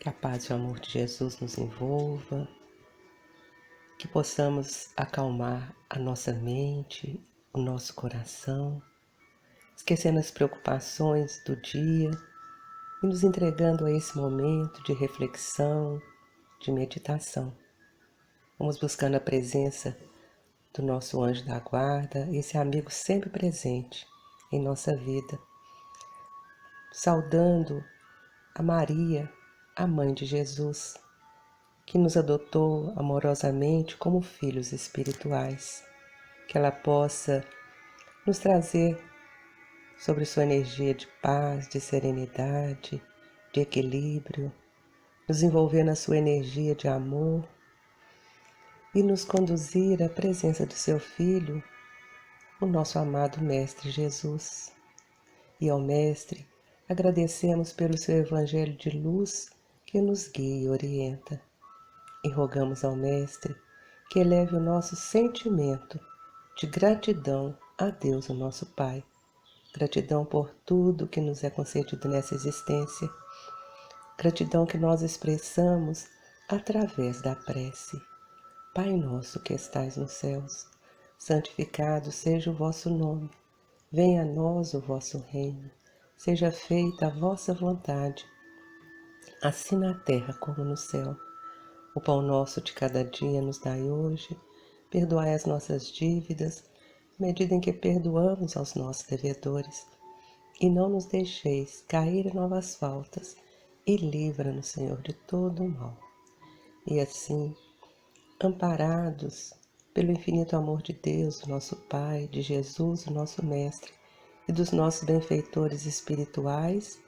Que a paz e o amor de Jesus nos envolva, que possamos acalmar a nossa mente, o nosso coração, esquecendo as preocupações do dia e nos entregando a esse momento de reflexão, de meditação. Vamos buscando a presença do nosso anjo da guarda, esse amigo sempre presente em nossa vida, saudando a Maria, a mãe de Jesus, que nos adotou amorosamente como filhos espirituais, que ela possa nos trazer sobre sua energia de paz, de serenidade, de equilíbrio, nos envolver na sua energia de amor e nos conduzir à presença de seu Filho, o nosso amado Mestre Jesus. E ao Mestre agradecemos pelo seu Evangelho de luz que nos guia e orienta. E rogamos ao Mestre que eleve o nosso sentimento de gratidão a Deus, o nosso Pai. Gratidão por tudo que nos é concedido nessa existência. Gratidão que nós expressamos através da prece. Pai nosso que estais nos céus, santificado seja o vosso nome. Venha a nós o vosso reino. Seja feita a vossa vontade, assim na terra como no céu. O pão nosso de cada dia nos dai hoje. Perdoai as nossas dívidas, à medida em que perdoamos aos nossos devedores. E não nos deixeis cair em novas faltas, e livra-nos, Senhor, de todo o mal. E assim, amparados pelo infinito amor de Deus, o nosso Pai, de Jesus, o nosso Mestre, e dos nossos benfeitores espirituais,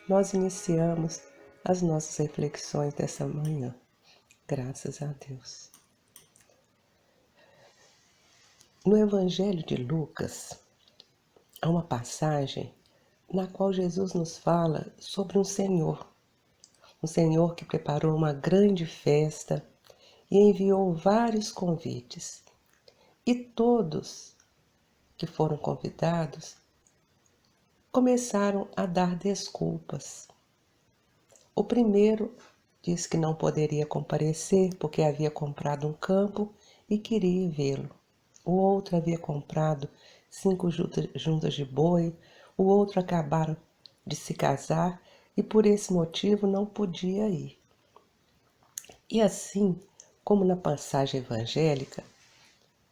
nós iniciamos as nossas reflexões dessa manhã. Graças a Deus. No Evangelho de Lucas, há uma passagem na qual Jesus nos fala sobre um senhor que preparou uma grande festa e enviou vários convites. E todos que foram convidados começaram a dar desculpas. O primeiro disse que não poderia comparecer porque havia comprado um campo e queria vê-lo. O outro havia comprado 5 juntas de boi, o outro acabara de se casar e por esse motivo não podia ir. E assim, como na passagem evangélica,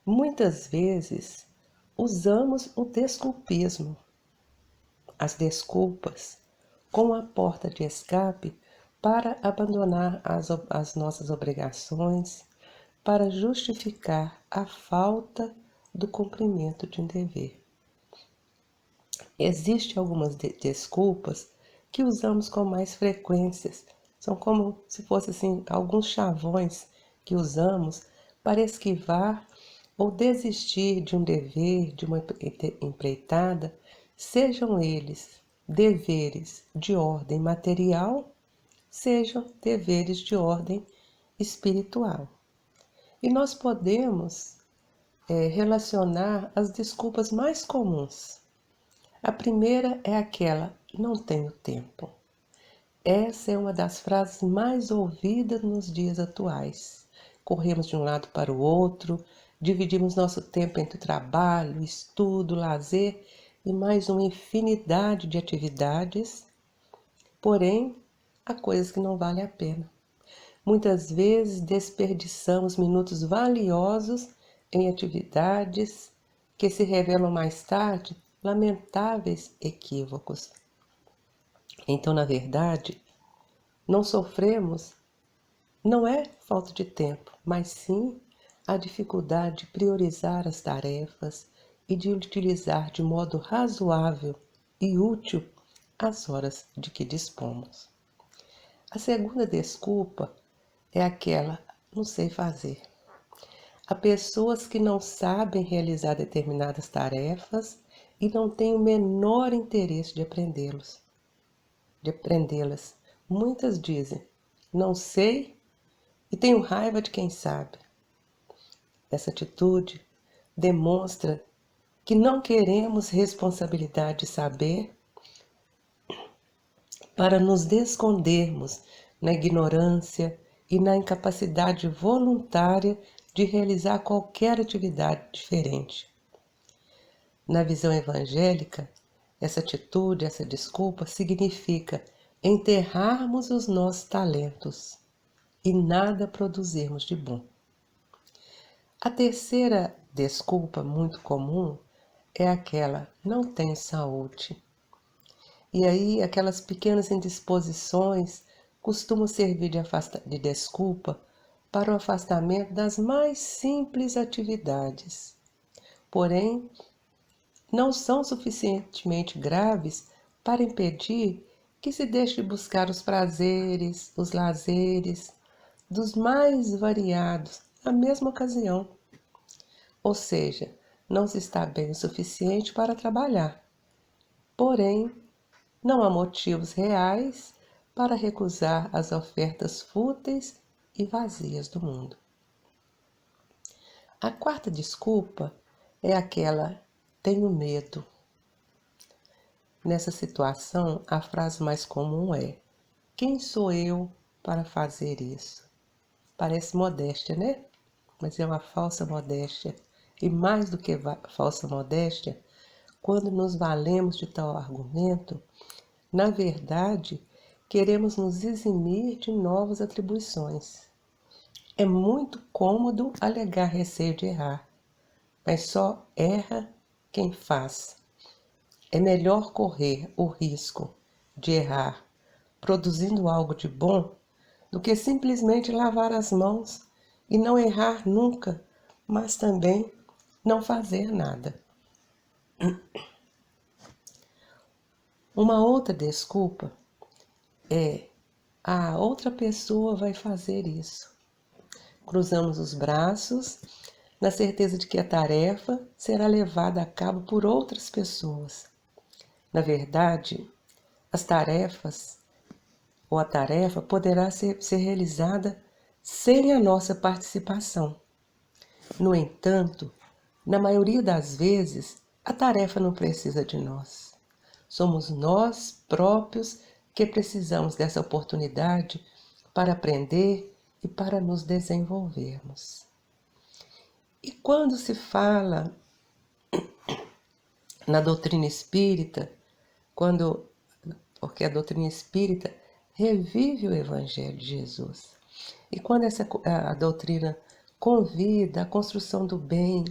muitas vezes usamos o desculpismo, as desculpas, como a porta de escape para abandonar as nossas obrigações, para justificar a falta do cumprimento de um dever. Existem algumas desculpas que usamos com mais frequências. São como se fossem assim, alguns chavões que usamos para esquivar ou desistir de um dever, de uma empreitada, sejam eles deveres de ordem material, sejam deveres de ordem espiritual. E nós podemos relacionar as desculpas mais comuns. A primeira é aquela: não tenho tempo. Essa é uma das frases mais ouvidas nos dias atuais. Corremos de um lado para o outro, dividimos nosso tempo entre trabalho, estudo, lazer e mais uma infinidade de atividades, porém, há coisas que não valem a pena. Muitas vezes desperdiçamos minutos valiosos em atividades que se revelam mais tarde lamentáveis equívocos. Então, na verdade, não sofremos, não é falta de tempo, mas sim a dificuldade de priorizar as tarefas e de utilizar de modo razoável e útil as horas de que dispomos. A segunda desculpa é aquela: não sei fazer. Há pessoas que não sabem realizar determinadas tarefas e não têm o menor interesse de aprendê-las. Muitas dizem: não sei e tenho raiva de quem sabe. Essa atitude demonstra que não queremos responsabilidade de saber para nos escondermos na ignorância e na incapacidade voluntária de realizar qualquer atividade diferente. Na visão evangélica, essa atitude, essa desculpa, significa enterrarmos os nossos talentos e nada produzirmos de bom. A terceira desculpa muito comum é aquela: não tenho saúde. E aí, aquelas pequenas indisposições costumam servir de desculpa para o afastamento das mais simples atividades. Porém, não são suficientemente graves para impedir que se deixe de buscar os prazeres, os lazeres, dos mais variados na mesma ocasião. Ou seja, não se está bem o suficiente para trabalhar. Porém, não há motivos reais para recusar as ofertas fúteis e vazias do mundo. A quarta desculpa é aquela: tenho medo. Nessa situação, a frase mais comum é: quem sou eu para fazer isso? Parece modéstia, né? Mas é uma falsa modéstia. E mais do que falsa modéstia, quando nos valemos de tal argumento, na verdade, queremos nos eximir de novas atribuições. É muito cômodo alegar receio de errar, mas só erra quem faz. É melhor correr o risco de errar produzindo algo de bom do que simplesmente lavar as mãos e não errar nunca, mas também não fazer nada. Uma outra desculpa é: a outra pessoa vai fazer isso. Cruzamos os braços na certeza de que a tarefa será levada a cabo por outras pessoas. Na verdade, as tarefas ou a tarefa poderá ser realizada sem a nossa participação. No entanto, na maioria das vezes, a tarefa não precisa de nós. Somos nós próprios que precisamos dessa oportunidade para aprender e para nos desenvolvermos. E quando se fala na doutrina espírita, porque a doutrina espírita revive o Evangelho de Jesus. E quando a doutrina convida à construção do bem,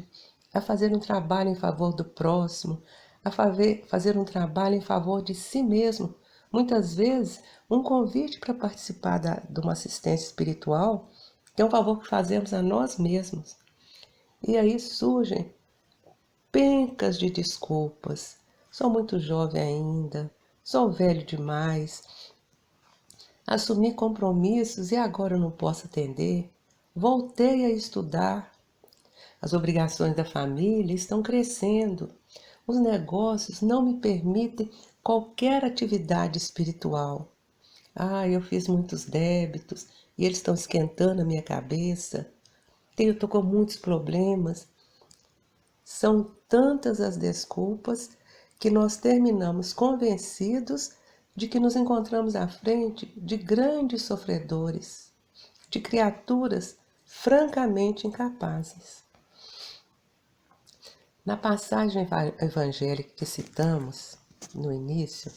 a fazer um trabalho em favor do próximo, a fazer um trabalho em favor de si mesmo, muitas vezes um convite para participar de uma assistência espiritual é um favor que fazemos a nós mesmos. E aí surgem pencas de desculpas. Sou muito jovem ainda, sou velho demais, assumi compromissos e agora eu não posso atender. Voltei a estudar. As obrigações da família estão crescendo. Os negócios não me permitem qualquer atividade espiritual. Eu fiz muitos débitos e eles estão esquentando a minha cabeça. Estou com muitos problemas. São tantas as desculpas que nós terminamos convencidos de que nos encontramos à frente de grandes sofredores, de criaturas francamente incapazes. Na passagem evangélica que citamos no início,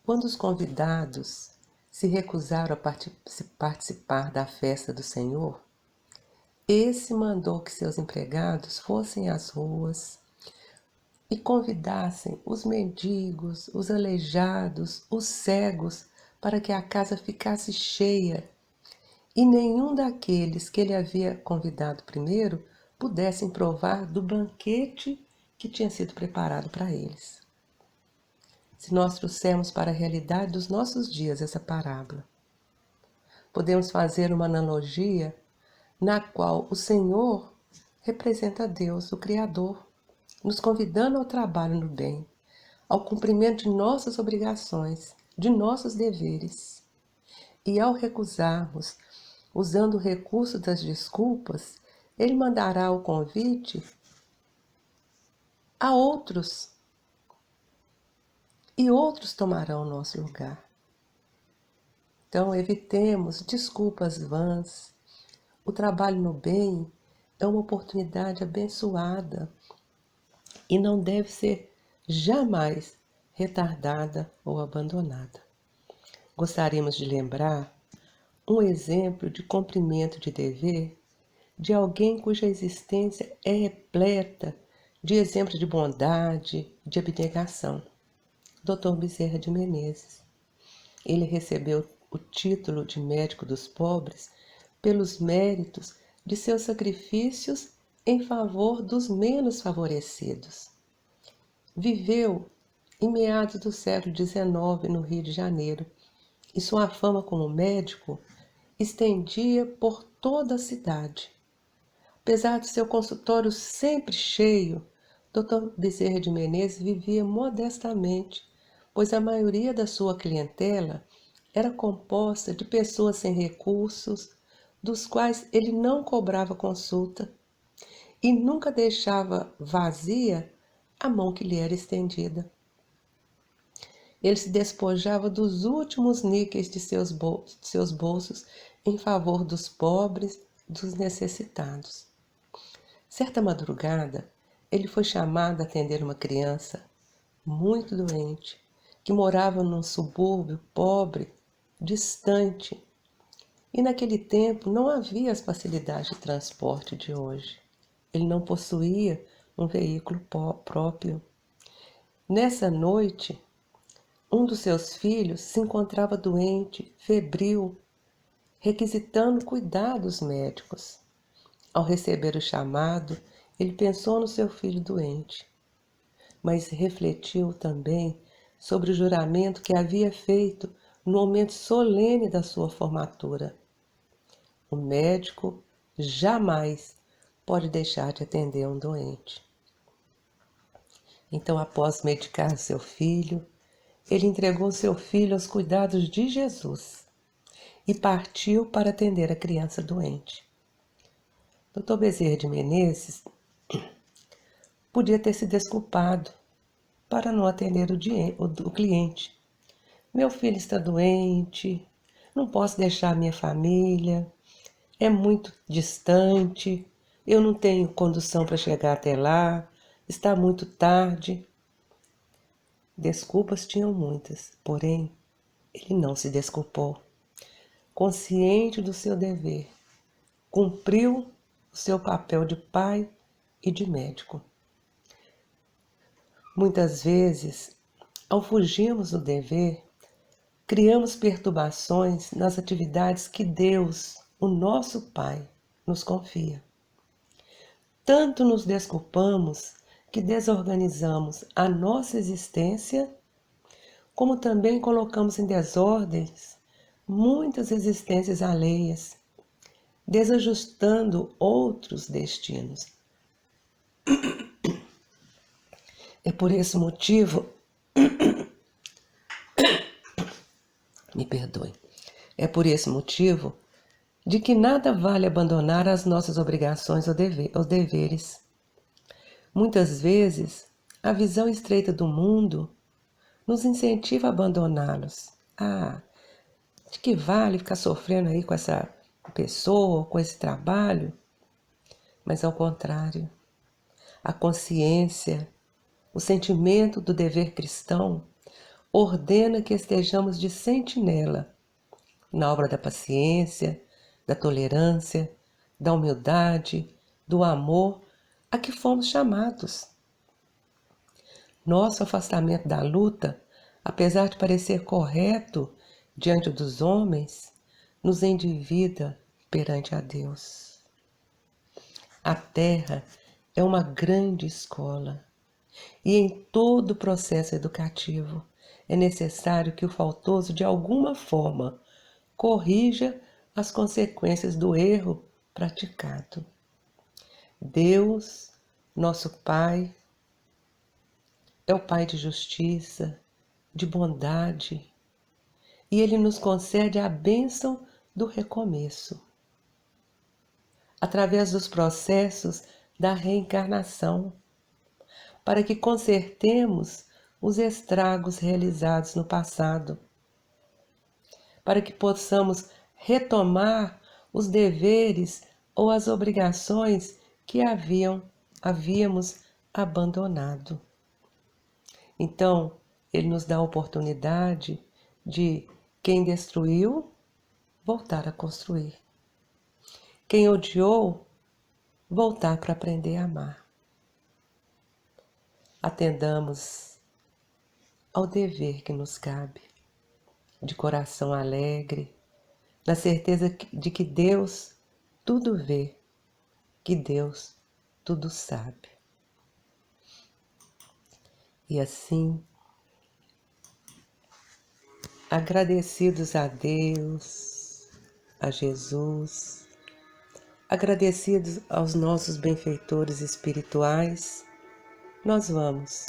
quando os convidados se recusaram a participar da festa do Senhor, esse mandou que seus empregados fossem às ruas e convidassem os mendigos, os aleijados, os cegos, para que a casa ficasse cheia e nenhum daqueles que ele havia convidado primeiro pudessem provar do banquete que tinha sido preparado para eles. Se nós trouxermos para a realidade dos nossos dias essa parábola, podemos fazer uma analogia na qual o Senhor representa Deus, o Criador, nos convidando ao trabalho no bem, ao cumprimento de nossas obrigações, de nossos deveres. E ao recusarmos, usando o recurso das desculpas, Ele mandará o convite a outros, e outros tomarão o nosso lugar. Então, evitemos desculpas vãs. O trabalho no bem é uma oportunidade abençoada e não deve ser jamais retardada ou abandonada. Gostaríamos de lembrar um exemplo de cumprimento de dever de alguém cuja existência é repleta de exemplos de bondade, de abnegação. Dr. Bezerra de Menezes. Ele recebeu o título de médico dos pobres pelos méritos de seus sacrifícios em favor dos menos favorecidos. Viveu em meados do século XIX no Rio de Janeiro e sua fama como médico estendia por toda a cidade. Apesar de seu consultório sempre cheio, Dr. Bezerra de Menezes vivia modestamente, pois a maioria da sua clientela era composta de pessoas sem recursos, dos quais ele não cobrava consulta e nunca deixava vazia a mão que lhe era estendida. Ele se despojava dos últimos níqueis de seus bolsos em favor dos pobres, dos necessitados. Certa madrugada, ele foi chamado a atender uma criança muito doente, que morava num subúrbio pobre, distante, e naquele tempo não havia as facilidades de transporte de hoje. Ele não possuía um veículo próprio. Nessa noite, um dos seus filhos se encontrava doente, febril, requisitando cuidados médicos. Ao receber o chamado, ele pensou no seu filho doente, mas refletiu também sobre o juramento que havia feito no momento solene da sua formatura. O médico jamais pode deixar de atender um doente. Então, após medicar seu filho, ele entregou seu filho aos cuidados de Jesus e partiu para atender a criança doente. Dr. Bezerra de Menezes podia ter se desculpado para não atender o cliente. Meu filho está doente, não posso deixar minha família, é muito distante, eu não tenho condução para chegar até lá, está muito tarde. Desculpas tinham muitas, porém, ele não se desculpou. Consciente do seu dever, cumpriu o seu papel de pai e de médico. Muitas vezes, ao fugirmos do dever, criamos perturbações nas atividades que Deus, o nosso Pai, nos confia. Tanto nos desculpamos que desorganizamos a nossa existência, como também colocamos em desordens muitas existências alheias, desajustando outros destinos. É por esse motivo, me perdoe, é por esse motivo de que nada vale abandonar as nossas obrigações ou deveres. Muitas vezes, a visão estreita do mundo nos incentiva a abandoná-los. De que vale ficar sofrendo aí com essa pessoa, com esse trabalho? Mas ao contrário, a consciência, o sentimento do dever cristão ordena que estejamos de sentinela na obra da paciência, da tolerância, da humildade, do amor a que fomos chamados. Nosso afastamento da luta, apesar de parecer correto diante dos homens, nos endivida perante a Deus. A terra é uma grande escola e em todo o processo educativo é necessário que o faltoso, de alguma forma, corrija as consequências do erro praticado. Deus, nosso Pai, é o Pai de justiça, de bondade, e Ele nos concede a bênção do recomeço, através dos processos da reencarnação, para que consertemos os estragos realizados no passado. para que possamos retomar os deveres ou as obrigações que havíamos abandonado. Então, Ele nos dá a oportunidade de quem destruiu, voltar a construir. Quem odiou, voltar para aprender a amar. Atendamos ao dever que nos cabe, de coração alegre, na certeza de que Deus tudo vê, que Deus tudo sabe. E assim, agradecidos a Deus, a Jesus, agradecidos aos nossos benfeitores espirituais, nós vamos,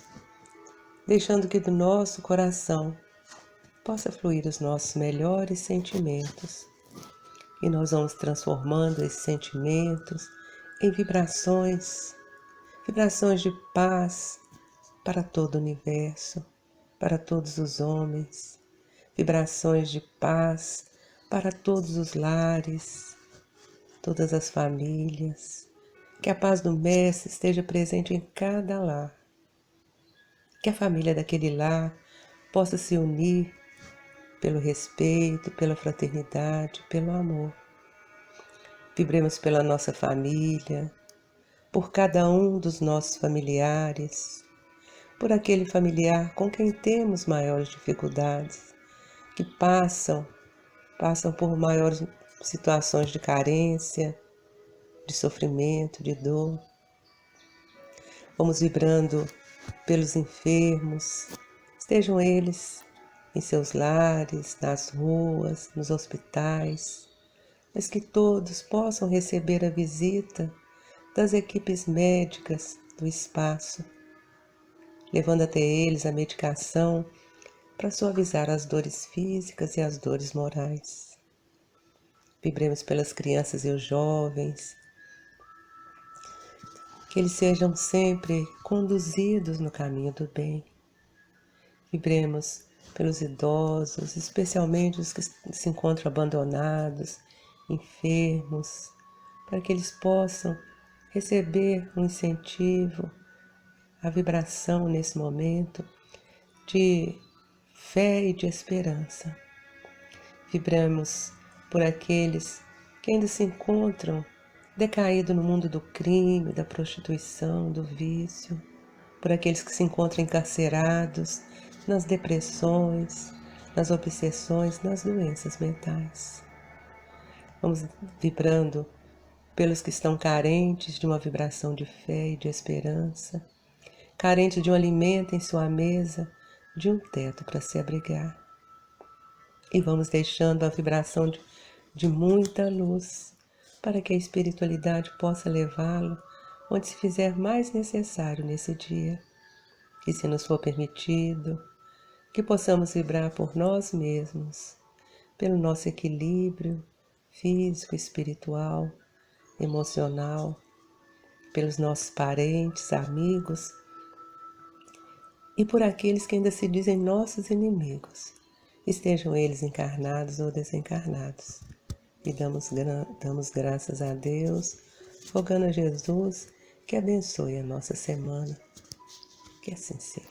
deixando que do nosso coração possa fluir os nossos melhores sentimentos. E nós vamos transformando esses sentimentos em vibrações, vibrações de paz para todo o universo, para todos os homens, vibrações de paz para todos os lares, todas as famílias. Que a paz do Mestre esteja presente em cada lar. Que a família daquele lar possa se unir pelo respeito, pela fraternidade, pelo amor. Vibremos pela nossa família, por cada um dos nossos familiares, por aquele familiar com quem temos maiores dificuldades, que passam por maiores situações de carência, de sofrimento, de dor. Vamos vibrando pelos enfermos, estejam eles em seus lares, nas ruas, nos hospitais, mas que todos possam receber a visita das equipes médicas do espaço, levando até eles a medicação para suavizar as dores físicas e as dores morais. Vibremos pelas crianças e os jovens, que eles sejam sempre conduzidos no caminho do bem. Vibremos pelos idosos, especialmente os que se encontram abandonados, enfermos, para que eles possam receber um incentivo, a vibração nesse momento de fé e de esperança. Vibramos por aqueles que ainda se encontram decaídos no mundo do crime, da prostituição, do vício, por aqueles que se encontram encarcerados nas depressões, nas obsessões, nas doenças mentais. Vamos vibrando pelos que estão carentes de uma vibração de fé e de esperança, carentes de um alimento em sua mesa, de um teto para se abrigar. E vamos deixando a vibração de muita luz, para que a espiritualidade possa levá-lo onde se fizer mais necessário nesse dia. E se nos for permitido, que possamos vibrar por nós mesmos, pelo nosso equilíbrio físico, espiritual, emocional, pelos nossos parentes, amigos e por aqueles que ainda se dizem nossos inimigos, estejam eles encarnados ou desencarnados. E damos graças a Deus, rogando a Jesus que abençoe a nossa semana. Que assim seja.